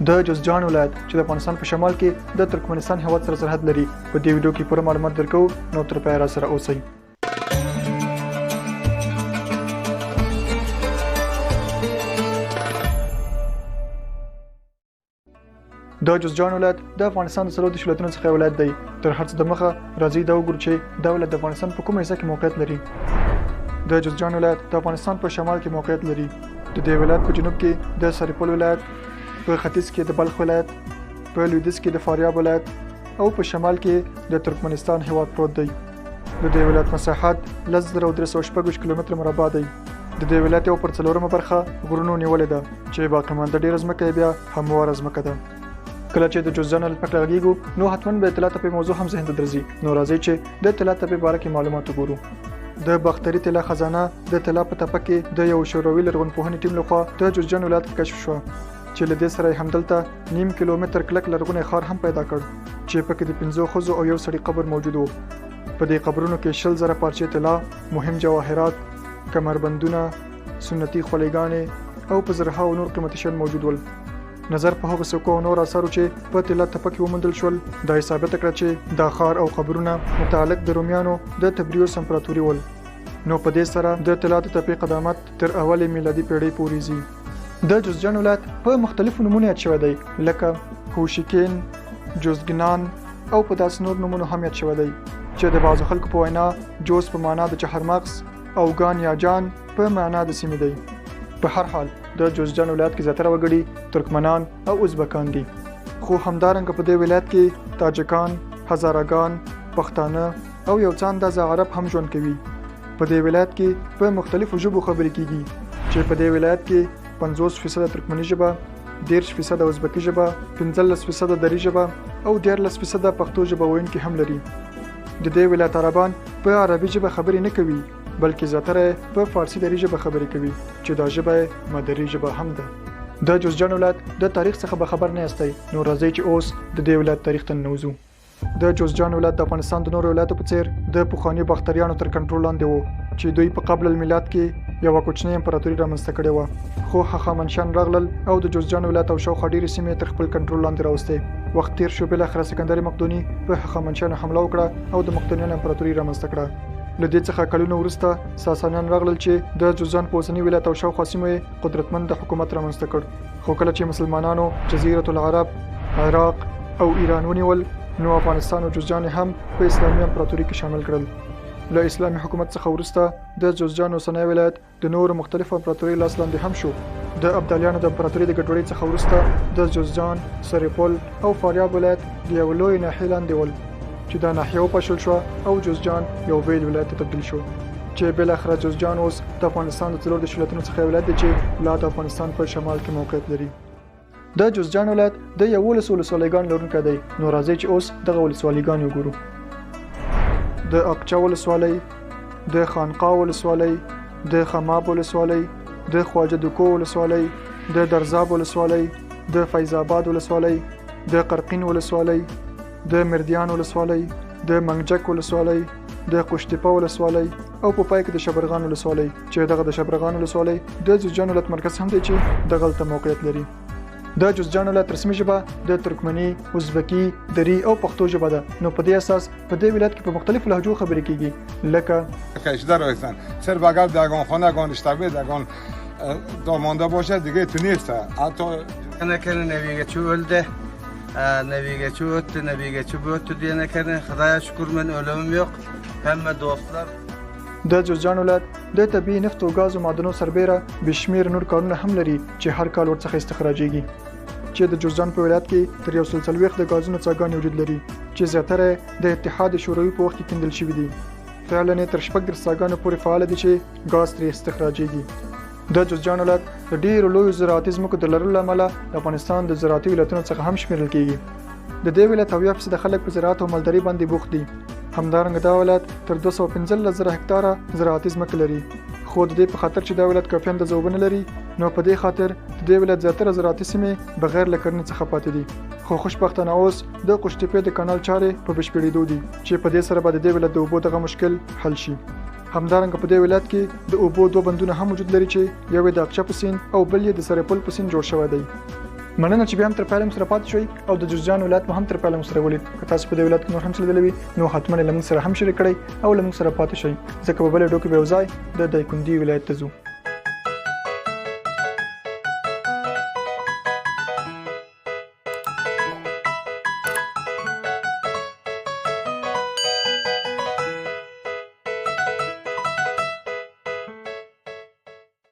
د جوزجان ولایت چې د افغانستان په شمال کې د ترکمنستان هیواد سره سرحد لري په دې ویډیو کې پوره معلومات درکو نو تر پایه را سره اوسئ. د جوزجان ولایت د افغانستان د څلورو ولایتونو څخه یو ولایت دی. تر هر څه دمخه راځي دا وګورو چې دا ولایت د افغانستان په کومه حصه کې موقعیت لري. د جوزجان ولایت د افغانستان په شمال کې موقعیت لري. د دې ولایت په جنوب کې د سرپل ولایت، په ختیځ کې د بلخ ولایت، په لویدیځ کې د فاریاب ولایت او په شمال کې د ترکمنستان هیواد پروت دی. د دې ولایت مساحت 10316 کیلومتر مربع دی. د دې ولایت یو پر څلورمه برخه غرونو نیولې ده چې باقیمانده ډېره ځمکه بیا همواره ځمکه ده. کله چې د جوزجان ولایت په اړه غږیږو نو حتماً به اطلاعات په موضوع هم ذهن ته درځي. نو راځئ چې د اطلاعات په اړه کې معلومات وګورو. د باختري طلا خزانه د طلا په تپه کې د یو شوروي لرغونپوهنې ټیم لخوا د جوزجان ولایت کې کشف شوه چې له دې سره همدلته نیم کیلومتر کلک لرغونی ښار هم پیدا کړ چې پکې د 15 ښځو او یو سړي قبر موجود و. په دې قبرونو کې 20,000 پارچې طلا، مهم جواهرات، کمربندونه، سنتي خولېګانې او په زرهاو نور قیمتي شیان موجود ول. نظر په هغو سکو او نور اثارو چې په طلا تپه کې وموندل شول دا یې ثابته کړه چې دا ښار او قبرونه متعلق د رومیانو د تبریوس امپراتوري ول. نو په دې سره د طلا د تپې قدامت تر اولې میلادي پیړۍ پورې ځي. د جوزجان ولایت په مختلفو نومونو یاد شوی دی لکه هوشیکین، جوزګنان او په داسې نور نومونو هم یاد شوی دی چې د بعضو خلکو په وینا جوز په معنا د چهارمغز او ګان یا جان په معنا د سیمې دی. په هر حال د جوزجان ولایت کې زیاتره وګړي ترکمنان او ازبکان دي، خو همدارنګه په دې ولایت کې تاجکان، هزاراګان، پښتانه او یو څه اندازه عرب هم ژوند کوي. په دې ولایت کې په مختلفو ژبو خبرې کیږي چې په دې ولایت کې 50% ترکمني ژبه، 10% ازبکي ژبه، 15% دری ژبه او 14% پښتو ژبه ویونکي هم لري. د دې ولایت عربان په عربي ژبه خبرې نه کوي بلکې زیاتره په فارسی دری ژبه خبرې کوي چې دا ژبه مادری ژبه هم ده. د جوزجان ولایت د تاریخ څخه به خبر نه یاستئ نو راځئ چې اوس د دې ولایت تاریخ ته ننوځو. د جوزجان ولایت د افغانستان د نورو ولایتو په څیر د پخواني باختریانو تر کنټرول لاندې و چې دوی په قبل المیلاد کې یوه کوچنۍ امپراتوري رامنځته کړې وه، خو هخامنشیان راغلل او د جوزجان ولایت او شاوخوا ډېرې سیمې تر خپل کنټرول لاندې راوستې. وخت تیر شو، بالاخره سکندر مقدوني په هخامنشیانو حمله وکړه او د مقدونیانو امپراتوري رامنځته کړه. له دې څخه کلونه وروسته ساسانیان راغلل چې د جوزجان په اوسني ولایت او شاوخوا سیمو یې قدرتمند حکومت رامنځته کړ. خو کله چې مسلمانانو جزیرة العرب، عراق او ایران ونیول نو افغانستان او جوزجان هم په اسلامي امپراتوري کې شامل کړل. له اسلامي حکومت څخه وروسته د جوزجان اوسنی ولایت د نورو مختلفو امپراتوري لاس لاندې هم شو. د ابدالیانو د امپراتوري د ګډوډۍ څخه وروسته د جوزجان، سرپل او فاریاب ولایت د یو لوی ناحیې لاندې ول چې دا ناحیه وپاشل شو او جوزجان یو بیل ولایت ته تبدیل شو چې بالاخره جوزجان اوس د افغانستان د څلورو ولایتونو څخه ولایت دی چې لا د افغانستان په شمال کې موقعیت لري. د جوزجان ولایت د 11 ولسوالیګان لرونکی دی. نو راځئ چې اوس دغه ولسوالیګان وګورو. د اقچه ولسوالۍ، د خانقاه ولسوالۍ، د خماب ولسوالۍ، د خواجه دکو ولسوالۍ، د درزاب ولسوالۍ، د فیض آباد ولسوالۍ، د قرقین ولسوالۍ، د مردیان ولسوالۍ، د منګجک ولسوالۍ، د قشتپه ولسوالۍ او په پای کې د شبرغان ولسوالۍ چې دغه د شبرغان ولسوالۍ د جوزجان ولایت مرکز هم دی چې دغه هلته موقعیت لري. د جوزجان ولایت رسمي ژبه د ترکمني، ازبکي، دری او پښتو ژبه ده. نو په دې اساس په دې ولایت کې په مختلفو لهجو خبرې کیږي لکه کشدار هستن صرف اگر دگان خانه گان اشتبه دگان دامانده باشه دیگه تو نیست. حتی نکنه نویگه چو ولده نویگه چو ات نویگه چو بوت دیگه نکنه. خدای شکر من علوم yok همه دوستlar. د جوزجان ولایت د طبیعي نفت او ګاز او معدنو سربیره بشمیر نور کارونه هم لري چې هر کال ورڅخه استخراجېږي. چې د جوزجان په ولایت کې تر 140 د ګازونو څاګانې وجود لري چې زیاتره د اتحاد شوروي په وخت کې کیندل شوي دي. فعلا تر 14 څاګانو پورې فعال دي چې ګاز ترې استخراجېږي. د جوزجان ولایت د ډېرو لویو زراعتي ځمکو د لرلو له امله د افغانستان د زراعتي ولایتونو څخه هم شمیرل کیږي. د دې ولایت 70% خلک په زراعت او مالداري باندې بوخت دي. همدارنګه دا ولایت تر 215,000 هکتاره زراعتي ځمکه لري. خو د دې په خاطر چې دا ولایت کافي اندازه اوبه نه لري نو په دې خاطر د دې ولایت زیاتره زراعتي سیمې بغیر له کرنې څخه پاتې دي. خو خوشبختانه اوس د قشتپې د کانال چارې په بشپړېدو دي چې په دې سره به د دې ولایت د اوبو دغه مشکل حل شي. همدارنګه په دې ولایت کې د اوبو دوه بندونه هم وجود لري چې یو د اقچه په سیند او بل یې د سرپل په سیند جوړ شوی دی. مننه چې بیا هم تر پایله مو سره پاتې شوئ او د جوزجان ولایت مو هم تر پایله مو سره ولید. که تاسو په دې ولایت کې نور هم څه لیدلی وي نو حتما یې له موږ سره هم شریک کړئ او له موږ سره پاتې شئ ځکه په بلې ویډیو کې به یو ځای د دایکنډي ولایت ته ځو.